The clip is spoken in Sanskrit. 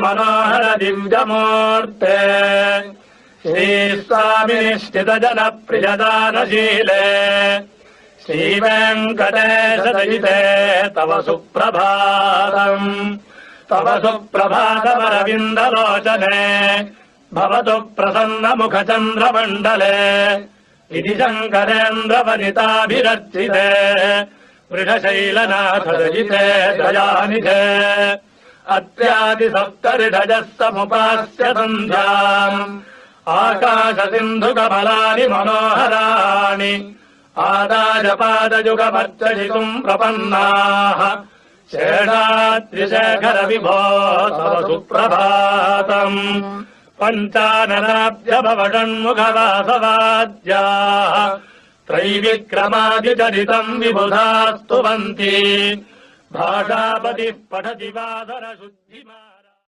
मनोहर दिव्यमूर्ते श्रीस्वामिनिश्चितजनप्रियदानशीले श्रीवेङ्कटेशदयिते तव सुप्रभातम् तव सुप्रभातमरविन्दलोचने भवतु प्रसन्नमुखचन्द्रमण्डले इति शङ्करेन्द्रवनिताभिरर्चिते वृषशैलनाथदयिते दयानिधे अत्यादिसप्तऋषजः समुपास्य सन्ध्याम् आकाशसिन्धुकमलानि मनोहराणि आदायपादयुगमर्चयितुम् प्रपन्नाः शेषाद्रिशेखर विभो तव सुप्रभातम् पञ्चाननाब्जभवषण्मुखवासवाद्याः त्रैविक्रमादिचरितम् विबुधा स्तुवन्ति भाषापतिः पठति वादरशुद्धिमा